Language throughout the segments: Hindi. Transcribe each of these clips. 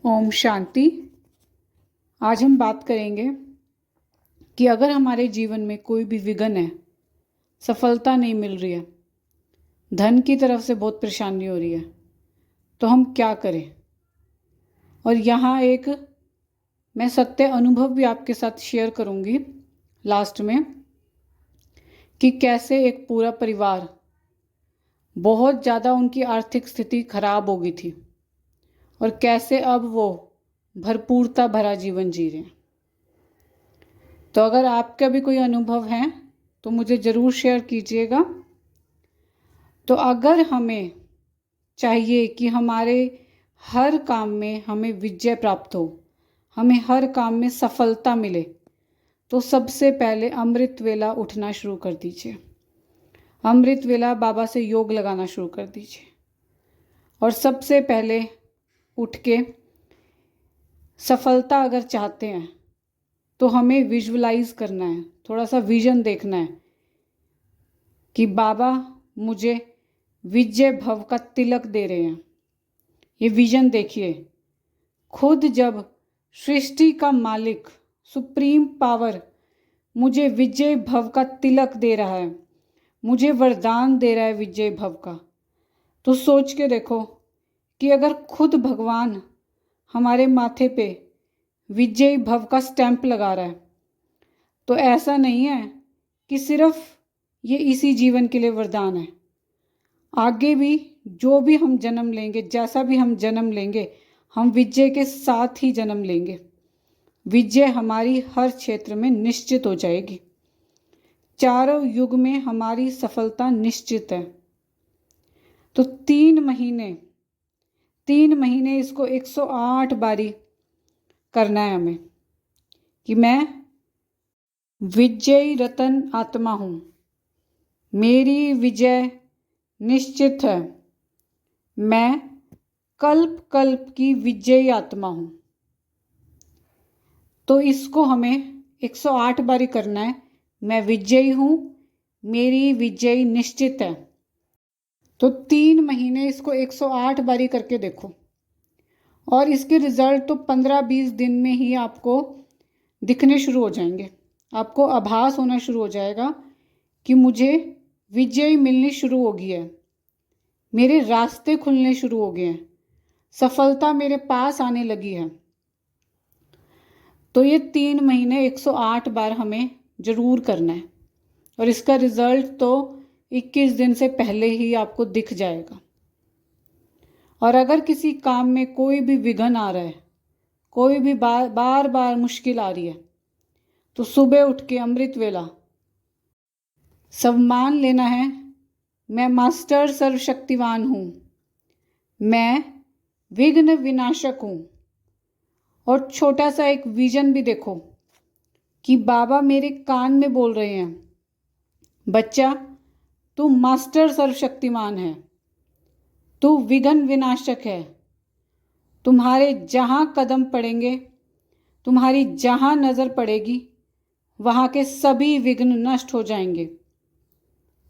ओम शांति। आज हम बात करेंगे कि अगर हमारे जीवन में कोई भी विघ्न है, सफलता नहीं मिल रही है, धन की तरफ से बहुत परेशानी हो रही है, तो हम क्या करें। और यहाँ एक मैं सत्य अनुभव भी आपके साथ शेयर करूँगी लास्ट में, कि कैसे एक पूरा परिवार, बहुत ज़्यादा उनकी आर्थिक स्थिति खराब हो गई थी और कैसे अब वो भरपूरता भरा जीवन जी रहे हैं। तो अगर आपका भी कोई अनुभव है तो मुझे ज़रूर शेयर कीजिएगा। तो अगर हमें चाहिए कि हमारे हर काम में हमें विजय प्राप्त हो, हमें हर काम में सफलता मिले, तो सबसे पहले अमृत वेला उठना शुरू कर दीजिए। अमृत वेला बाबा से योग लगाना शुरू कर दीजिए और सबसे पहले उठ के सफलता अगर चाहते हैं तो हमें विजुअलाइज करना है, थोड़ा सा विजन देखना है कि बाबा मुझे विजय भव का तिलक दे रहे हैं। ये विजन देखिए, खुद जब सृष्टि का मालिक सुप्रीम पावर मुझे विजय भव का तिलक दे रहा है, मुझे वरदान दे रहा है विजय भव का, तो सोच के देखो कि अगर खुद भगवान हमारे माथे पे विजय भव का स्टैंप लगा रहा है, तो ऐसा नहीं है कि सिर्फ ये इसी जीवन के लिए वरदान है। आगे भी जो भी हम जन्म लेंगे, जैसा भी हम जन्म लेंगे, हम विजय के साथ ही जन्म लेंगे। विजय हमारी हर क्षेत्र में निश्चित हो जाएगी। चारों युग में हमारी सफलता निश्चित है। तो 3 महीने इसको 108 बारी करना है हमें कि मैं विजयी रतन आत्मा हूँ, मेरी विजय निश्चित है, मैं कल्प कल्प की विजयी आत्मा हूँ। तो इसको हमें 108 बारी करना है। मैं विजयी हूँ, मेरी विजय निश्चित है। तो 3 महीने इसको 108 बारी करके देखो और इसके रिजल्ट तो 15-20 दिन में ही आपको दिखने शुरू हो जाएंगे। आपको आभास होना शुरू हो जाएगा कि मुझे विजय मिलनी शुरू हो गई है, मेरे रास्ते खुलने शुरू हो गए हैं, सफलता मेरे पास आने लगी है। तो ये 3 महीने 108 बार हमें ज़रूर करना है और इसका रिजल्ट तो 21 दिन से पहले ही आपको दिख जाएगा। और अगर किसी काम में कोई भी विघ्न आ रहा है, कोई भी बार बार मुश्किल आ रही है, तो सुबह उठ के अमृत वेला सम्मान लेना है। मैं मास्टर सर्वशक्तिवान हूँ, मैं विघ्न विनाशक हूँ। और छोटा सा एक विजन भी देखो कि बाबा मेरे कान में बोल रहे हैं, बच्चा तू मास्टर सर्वशक्तिमान है, तू विघ्न विनाशक है। तुम्हारे जहाँ कदम पड़ेंगे, तुम्हारी जहाँ नज़र पड़ेगी, वहाँ के सभी विघ्न नष्ट हो जाएंगे।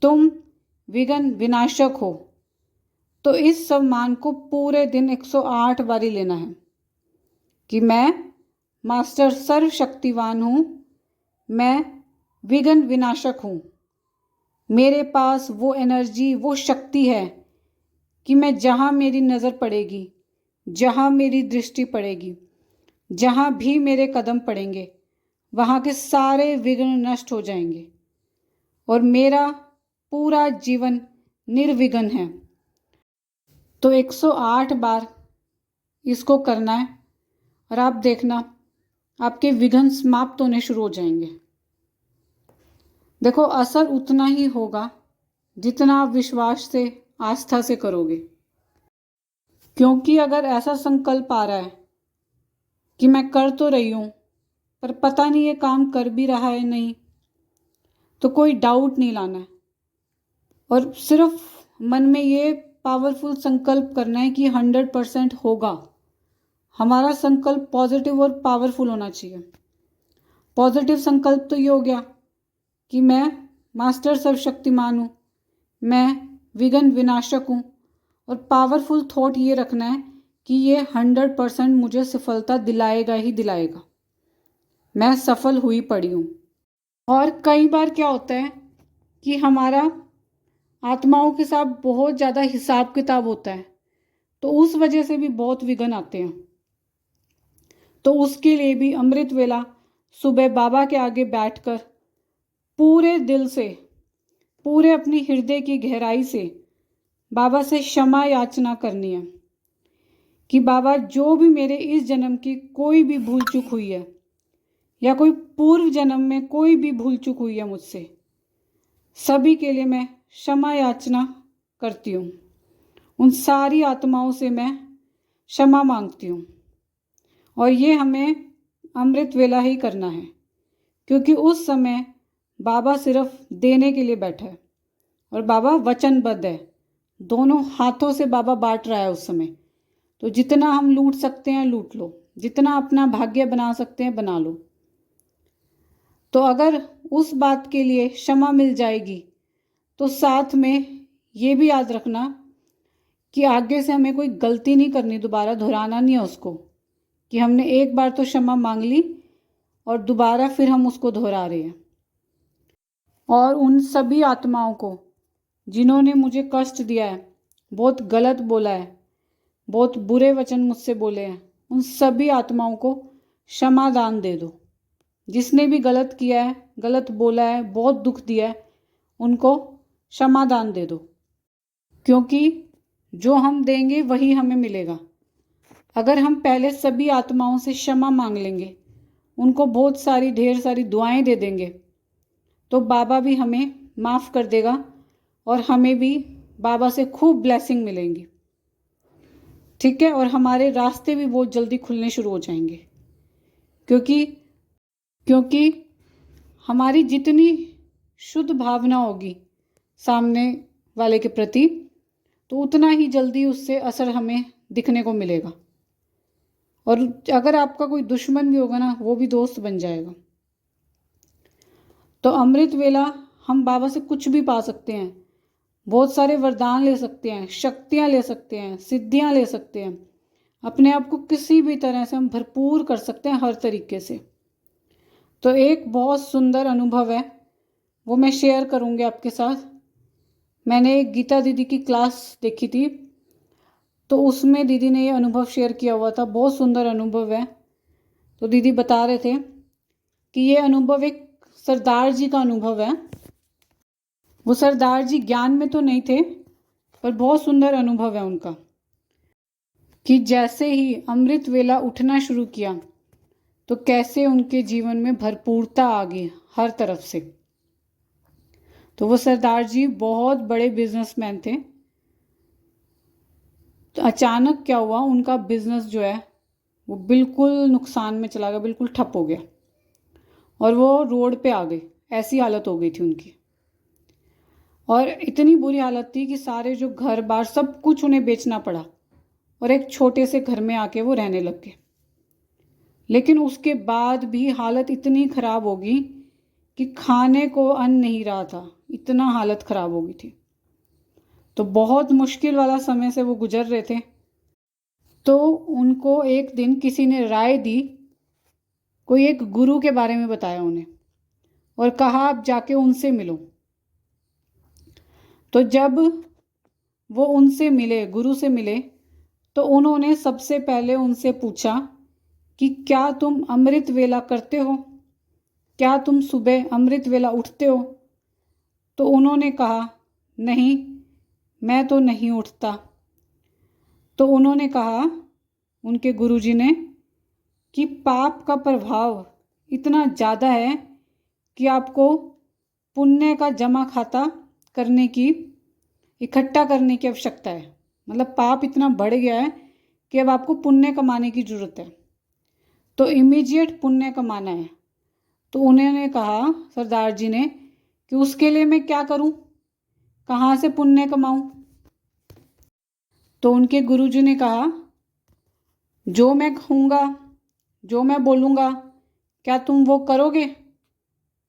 तुम विघ्न विनाशक हो। तो इस सम्मान को पूरे दिन 108 बारी लेना है कि मैं मास्टर सर्वशक्तिवान हूँ, मैं विघ्न विनाशक हूँ। मेरे पास वो एनर्जी, वो शक्ति है कि मैं जहाँ मेरी नज़र पड़ेगी, जहाँ मेरी दृष्टि पड़ेगी, जहाँ भी मेरे कदम पड़ेंगे, वहाँ के सारे विघ्न नष्ट हो जाएंगे और मेरा पूरा जीवन निर्विघ्न है। तो 108 बार इसको करना है और आप देखना आपके विघ्न समाप्त होने शुरू हो जाएंगे। देखो, असर उतना ही होगा जितना आप विश्वास से, आस्था से करोगे। क्योंकि अगर ऐसा संकल्प आ रहा है कि मैं कर तो रही हूँ पर पता नहीं ये काम कर भी रहा है नहीं, तो कोई डाउट नहीं लाना है और सिर्फ मन में ये पावरफुल संकल्प करना है कि 100% होगा। हमारा संकल्प पॉजिटिव और पावरफुल होना चाहिए। पॉजिटिव संकल्प तो ये हो गया कि मैं मास्टर सर्वशक्तिमान हूँ, मैं विघ्न विनाशक हूँ। और पावरफुल थॉट ये रखना है कि ये 100% मुझे सफलता दिलाएगा ही दिलाएगा। मैं सफल हुई पड़ी हूँ। और कई बार क्या होता है कि हमारा आत्माओं के साथ बहुत ज़्यादा हिसाब किताब होता है, तो उस वजह से भी बहुत विघ्न आते हैं। तो उसके लिए भी अमृत वेला सुबह बाबा के आगे बैठकर पूरे दिल से, पूरे अपनी हृदय की गहराई से बाबा से क्षमा याचना करनी है कि बाबा, जो भी मेरे इस जन्म की कोई भी भूल चूक हुई है या कोई पूर्व जन्म में कोई भी भूल चूक हुई है मुझसे, सभी के लिए मैं क्षमा याचना करती हूँ। उन सारी आत्माओं से मैं क्षमा मांगती हूँ। और ये हमें अमृत वेला ही करना है, क्योंकि उस समय बाबा सिर्फ देने के लिए बैठा है और बाबा वचनबद्ध है। दोनों हाथों से बाबा बांट रहा है उस समय। तो जितना हम लूट सकते हैं लूट लो, जितना अपना भाग्य बना सकते हैं बना लो। तो अगर उस बात के लिए क्षमा मिल जाएगी तो साथ में ये भी याद रखना कि आगे से हमें कोई गलती नहीं करनी, दोबारा दोहराना नहीं है उसको, कि हमने एक बार तो क्षमा मांग ली और दोबारा फिर हम उसको दोहरा रहे हैं। और उन सभी आत्माओं को जिन्होंने मुझे कष्ट दिया है, बहुत गलत बोला है, बहुत बुरे वचन मुझसे बोले हैं, उन सभी आत्माओं को क्षमादान दे दो। जिसने भी गलत किया है, गलत बोला है, बहुत दुख दिया है, उनको क्षमादान दे दो, क्योंकि जो हम देंगे वही हमें मिलेगा। अगर हम पहले सभी आत्माओं से क्षमा मांग लेंगे, उनको बहुत सारी ढेर सारी दुआएं दे देंगे, तो बाबा भी हमें माफ़ कर देगा और हमें भी बाबा से खूब ब्लेसिंग मिलेंगी। ठीक है। और हमारे रास्ते भी बहुत जल्दी खुलने शुरू हो जाएंगे, क्योंकि हमारी जितनी शुद्ध भावना होगी सामने वाले के प्रति, तो उतना ही जल्दी उससे असर हमें दिखने को मिलेगा। और अगर आपका कोई दुश्मन भी होगा ना, वो भी दोस्त बन जाएगा। तो अमृत वेला हम बाबा से कुछ भी पा सकते हैं, बहुत सारे वरदान ले सकते हैं, शक्तियाँ ले सकते हैं, सिद्धियाँ ले सकते हैं, अपने आप को किसी भी तरह से हम भरपूर कर सकते हैं, हर तरीके से। तो एक बहुत सुंदर अनुभव है, वो मैं शेयर करूँगी आपके साथ। मैंने एक गीता दीदी की क्लास देखी थी, तो उसमें दीदी ने ये अनुभव शेयर किया हुआ था। बहुत सुंदर अनुभव है। तो दीदी बता रहे थे कि ये अनुभव एक सरदार जी का अनुभव है। वो सरदार जी ज्ञान में तो नहीं थे, पर बहुत सुंदर अनुभव है उनका, कि जैसे ही अमृत वेला उठना शुरू किया तो कैसे उनके जीवन में भरपूरता आ गई हर तरफ से। तो वो सरदार जी बहुत बड़े बिजनेसमैन थे। तो अचानक क्या हुआ, उनका बिजनेस जो है वो बिल्कुल नुकसान में चला गया, बिल्कुल ठप हो गया और वो रोड पे आ गए। ऐसी हालत हो गई थी उनकी। और इतनी बुरी हालत थी कि सारे जो घर बार सब कुछ उन्हें बेचना पड़ा और एक छोटे से घर में आके वो रहने लग गए। लेकिन उसके बाद भी हालत इतनी ख़राब हो गई कि खाने को अन्न नहीं रहा था, इतना हालत ख़राब हो गई थी। तो बहुत मुश्किल वाला समय से वो गुजर रहे थे। तो उनको एक दिन किसी ने राय दी, कोई एक गुरु के बारे में बताया उन्हें और कहा आप जाके उनसे मिलो। तो जब वो उनसे मिले, गुरु से मिले, तो उन्होंने सबसे पहले उनसे पूछा कि क्या तुम अमृत वेला करते हो, क्या तुम सुबह अमृत वेला उठते हो? तो उन्होंने कहा नहीं, मैं तो नहीं उठता। तो उन्होंने कहा, उनके गुरुजी ने, कि पाप का प्रभाव इतना ज़्यादा है कि आपको पुण्य का जमा खाता करने की, इकट्ठा करने की आवश्यकता है। मतलब पाप इतना बढ़ गया है कि अब आपको पुण्य कमाने की ज़रूरत है, तो इमीडिएट पुण्य कमाना है। तो उन्होंने कहा सरदार जी ने कि उसके लिए मैं क्या करूं, कहाँ से पुण्य कमाऊं? तो उनके गुरुजी ने कहा, जो मैं कहूँगा, जो मैं बोलूँगा, क्या तुम वो करोगे?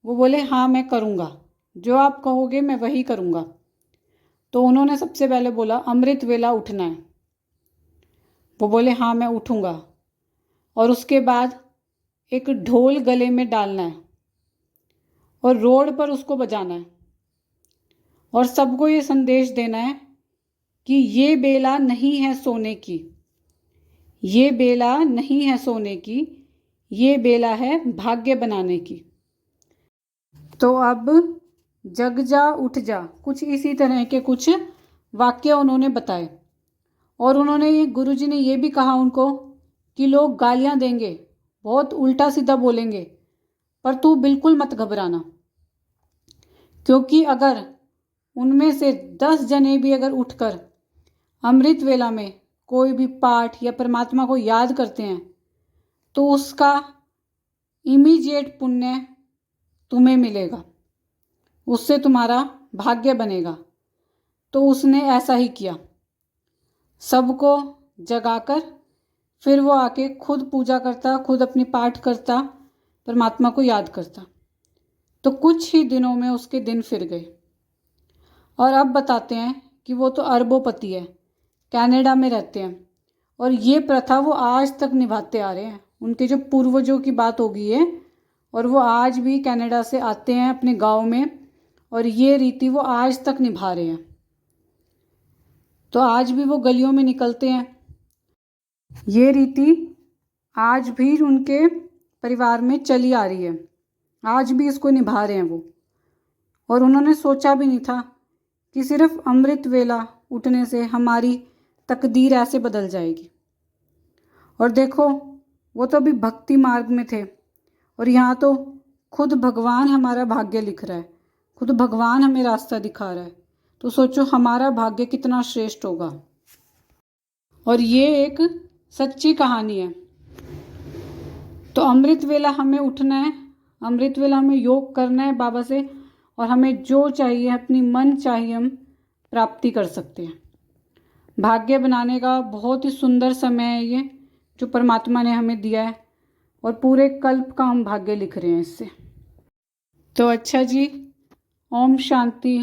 वो बोले हाँ मैं करूँगा, जो आप कहोगे मैं वही करूँगा। तो उन्होंने सबसे पहले बोला अमृत वेला उठना है। वो बोले हाँ मैं उठूँगा। और उसके बाद एक ढोल गले में डालना है और रोड पर उसको बजाना है और सबको ये संदेश देना है कि ये बेला नहीं है सोने की, ये बेला नहीं है सोने की, ये बेला है भाग्य बनाने की। तो अब जग जा उठ जा, कुछ इसी तरह के कुछ वाक्य उन्होंने बताए। और उन्होंने गुरुजी ने ये भी कहा उनको कि लोग गालियाँ देंगे, बहुत उल्टा सीधा बोलेंगे, पर तू बिल्कुल मत घबराना, क्योंकि अगर उनमें से 10 जने भी अगर उठकर अमृत वेला में कोई भी पाठ या परमात्मा को याद करते हैं तो उसका इमीडिएट पुण्य तुम्हें मिलेगा, उससे तुम्हारा भाग्य बनेगा। तो उसने ऐसा ही किया, सबको जगाकर फिर वो आके खुद पूजा करता, खुद अपनी पाठ करता, परमात्मा को याद करता। तो कुछ ही दिनों में उसके दिन फिर गए। और अब बताते हैं कि वो तो अरबोपति है, कनाडा में रहते हैं और ये प्रथा वो आज तक निभाते आ रहे हैं। उनके जो पूर्वजों की बात होगी ये, और वो आज भी कनाडा से आते हैं अपने गांव में और ये रीति वो आज तक निभा रहे हैं। तो आज भी वो गलियों में निकलते हैं, ये रीति आज भी उनके परिवार में चली आ रही है, आज भी इसको निभा रहे हैं वो। और उन्होंने सोचा भी नहीं था कि सिर्फ अमृत वेला उठने से हमारी तकदीर ऐसे बदल जाएगी। और देखो वो तो अभी भक्ति मार्ग में थे और यहाँ तो खुद भगवान हमारा भाग्य लिख रहा है, खुद भगवान हमें रास्ता दिखा रहा है। तो सोचो हमारा भाग्य कितना श्रेष्ठ होगा। और ये एक सच्ची कहानी है। तो अमृत वेला हमें उठना है, अमृत वेला हमें योग करना है बाबा से, और हमें जो चाहिए अपनी मन चाहिए हम प्राप्ति कर सकते हैं। भाग्य बनाने का बहुत ही सुंदर समय है ये जो परमात्मा ने हमें दिया है, और पूरे कल्प का हम भाग्य लिख रहे हैं इससे। तो अच्छा जी, ओम शांति।